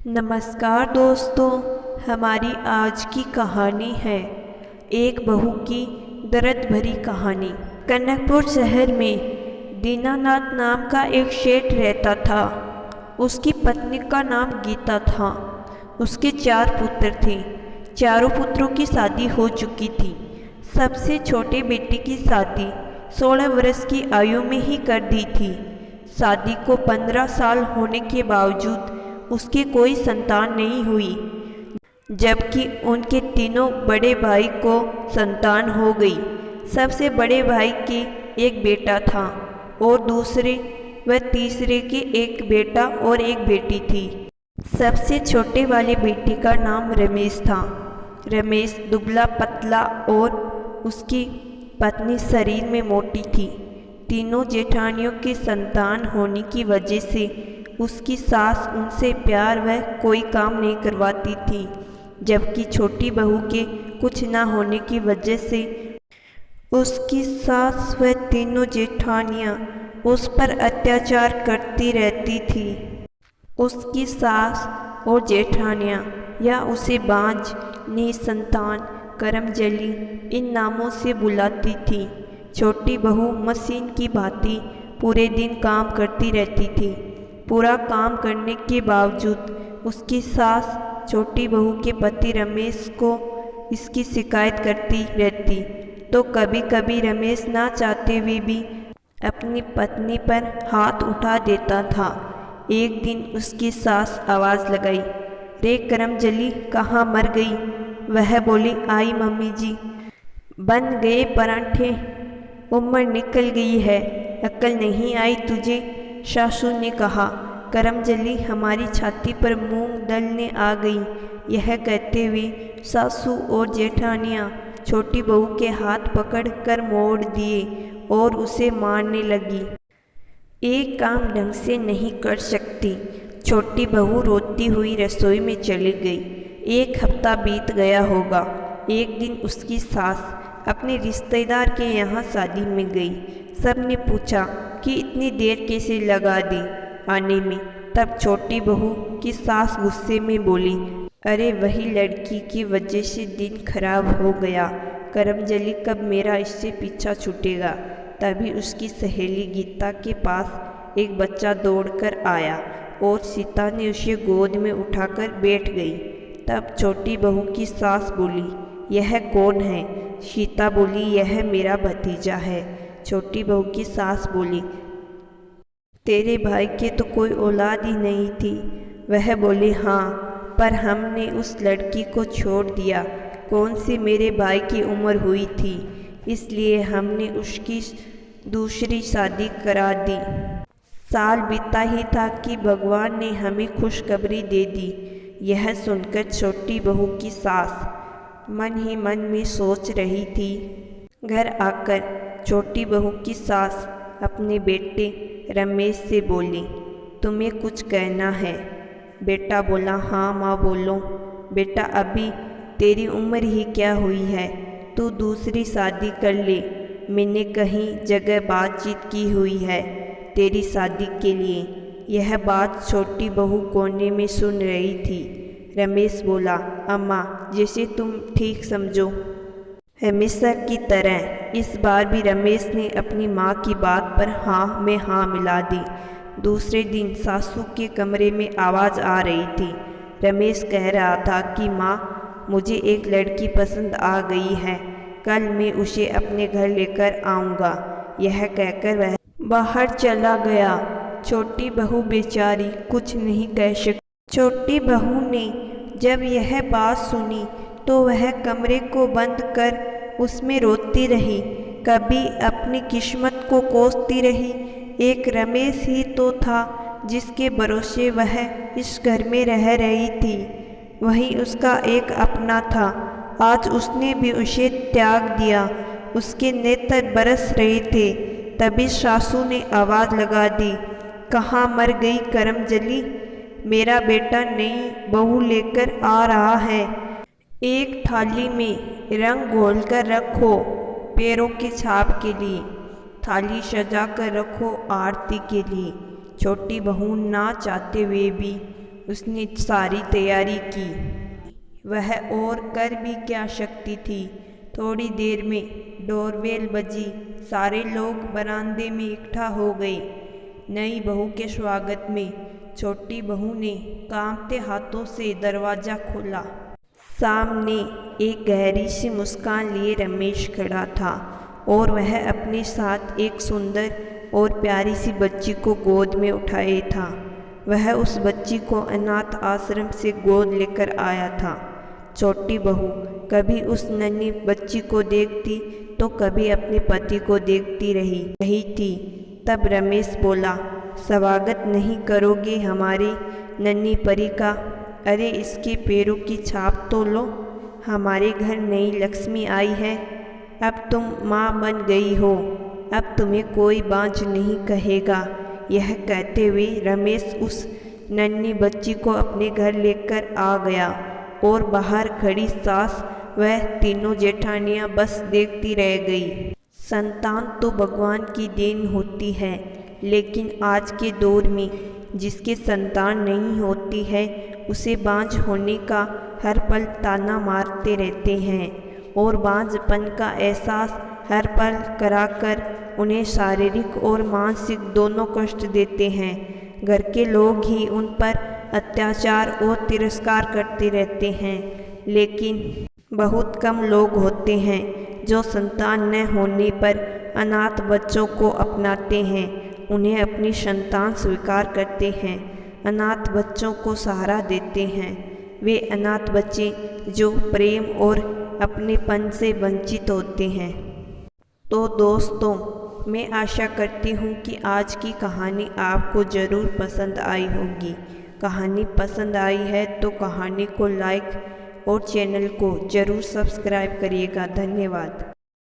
नमस्कार दोस्तों, हमारी आज की कहानी है एक बहू की दर्द भरी कहानी। कनकपुर शहर में दीनानाथ नाम का एक सेठ रहता था। उसकी पत्नी का नाम गीता था। उसके 4 पुत्र थे। चारों पुत्रों की शादी हो चुकी थी। सबसे छोटे बेटे की शादी 16 वर्ष की आयु में ही कर दी थी। शादी को 15 साल होने के बावजूद उसकी कोई संतान नहीं हुई, जबकि उनके तीनों बड़े भाई को संतान हो गई। सबसे बड़े भाई के एक बेटा था और दूसरे व तीसरे के एक बेटा और एक बेटी थी। सबसे छोटे वाले बेटे का नाम रमेश था। रमेश दुबला पतला और उसकी पत्नी शरीर में मोटी थी। तीनों जेठानियों की संतान होने की वजह से उसकी सास उनसे प्यार व कोई काम नहीं करवाती थी, जबकि छोटी बहू के कुछ न होने की वजह से उसकी सास व तीनों जेठानियाँ उस पर अत्याचार करती रहती थी। उसकी सास और जेठानियाँ या उसे बांझ, निसंतान, करमजली इन नामों से बुलाती थी। छोटी बहू मशीन की भांति पूरे दिन काम करती रहती थी। पूरा काम करने के बावजूद उसकी सास छोटी बहू के पति रमेश को इसकी शिकायत करती रहती, तो कभी कभी रमेश ना चाहते हुए भी अपनी पत्नी पर हाथ उठा देता था। एक दिन उसकी सास आवाज़ लगाई, रे करमजली, कहाँ मर गई? वह बोली, आई मम्मी जी। बन गए पराठे, उम्र निकल गई है, अक्ल नहीं आई तुझे? सासू ने कहा। करमजली हमारी छाती पर मूंग दलने आ गई। यह कहते हुए सासू और जेठानियाँ छोटी बहू के हाथ पकड़ कर मोड़ दिए और उसे मारने लगी। एक काम ढंग से नहीं कर सकती, छोटी बहू रोती हुई रसोई में चली गई। 1 हफ्ता बीत गया होगा। एक दिन उसकी सास अपने रिश्तेदार के यहाँ शादी में गई। सब ने पूछा कि इतनी देर कैसे लगा दी आने में। तब छोटी बहू की सास गुस्से में बोली, अरे वही लड़की की वजह से दिन खराब हो गया। करमजली कब मेरा इससे पीछा छूटेगा। तभी उसकी सहेली गीता के पास एक बच्चा दौड़कर आया और सीता ने उसे गोद में उठाकर बैठ गई। तब छोटी बहू की सास बोली, यह कौन है? सीता बोली, यह मेरा भतीजा है। छोटी बहू की सास बोली, तेरे भाई के तो कोई औलाद ही नहीं थी। वह बोली, हाँ, पर हमने उस लड़की को छोड़ दिया। कौन सी मेरे भाई की उम्र हुई थी, इसलिए हमने उसकी दूसरी शादी करा दी। साल बीता ही था कि भगवान ने हमें खुशखबरी दे दी। यह सुनकर छोटी बहू की सास मन ही मन में सोच रही थी। घर आकर छोटी बहू की सास अपने बेटे रमेश से बोली, तुम्हें कुछ कहना है? बेटा बोला, हाँ माँ बोलो। बेटा, अभी तेरी उम्र ही क्या हुई है, तू दूसरी शादी कर ले। मैंने कहीं जगह बातचीत की हुई है तेरी शादी के लिए। यह बात छोटी बहू कोने में सुन रही थी। रमेश बोला, अम्मा, जैसे तुम ठीक समझो। हमेशा की तरह इस बार भी रमेश ने अपनी माँ की बात पर हाँ में हाँ मिला दी। दूसरे दिन सासू के कमरे में आवाज़ आ रही थी। रमेश कह रहा था कि माँ, मुझे एक लड़की पसंद आ गई है, कल मैं उसे अपने घर लेकर आऊँगा। यह कहकर वह बाहर चला गया। छोटी बहू बेचारी कुछ नहीं कह सकी। छोटी बहू ने जब यह बात सुनी तो वह कमरे को बंद कर उसमें रोती रही। कभी अपनी किस्मत को कोसती रही। एक रमेश ही तो था जिसके भरोसे वह इस घर में रह रही थी। वही उसका एक अपना था। आज उसने भी उसे त्याग दिया। उसके नेत्र बरस रहे थे। तभी सासू ने आवाज़ लगा दी, कहाँ मर गई करमजली? मेरा बेटा नई बहू लेकर आ रहा है। एक थाली में रंग घोल कर रखो पैरों के छाप के लिए, थाली सजा कर रखो आरती के लिए। छोटी बहू ना चाहते हुए भी उसने सारी तैयारी की। वह और कर भी क्या सकती थी। थोड़ी देर में डोरबेल बजी। सारे लोग बरामदे में इकट्ठा हो गए। नई बहू के स्वागत में छोटी बहू ने कांपते हाथों से दरवाज़ा खोला। सामने एक गहरी सी मुस्कान लिए रमेश खड़ा था और वह अपने साथ एक सुंदर और प्यारी सी बच्ची को गोद में उठाए था। वह उस बच्ची को अनाथ आश्रम से गोद लेकर आया था। छोटी बहू कभी उस नन्ही बच्ची को देखती तो कभी अपने पति को देखती रही थी। तब रमेश बोला, स्वागत नहीं करोगे हमारी नन्ही परी का? अरे इसके पैरों की छाप तो लो। हमारे घर नई लक्ष्मी आई है। अब तुम माँ बन गई हो। अब तुम्हें कोई बांझ नहीं कहेगा। यह कहते हुए रमेश उस नन्ही बच्ची को अपने घर लेकर आ गया और बाहर खड़ी सास वह तीनों जेठानियाँ बस देखती रह गई। संतान तो भगवान की देन होती है, लेकिन आज के दौर में जिसके संतान नहीं होती है उसे बांझ होने का हर पल ताना मारते रहते हैं और बांझपन का एहसास हर पल कराकर उन्हें शारीरिक और मानसिक दोनों कष्ट देते हैं। घर के लोग ही उन पर अत्याचार और तिरस्कार करते रहते हैं, लेकिन बहुत कम लोग होते हैं जो संतान न होने पर अनाथ बच्चों को अपनाते हैं, उन्हें अपनी संतान स्वीकार करते हैं, अनाथ बच्चों को सहारा देते हैं। वे अनाथ बच्चे जो प्रेम और अपनेपन से वंचित होते हैं। तो दोस्तों, मैं आशा करती हूँ कि आज की कहानी आपको ज़रूर पसंद आई होगी। कहानी पसंद आई है तो कहानी को लाइक और चैनल को ज़रूर सब्सक्राइब करिएगा। धन्यवाद।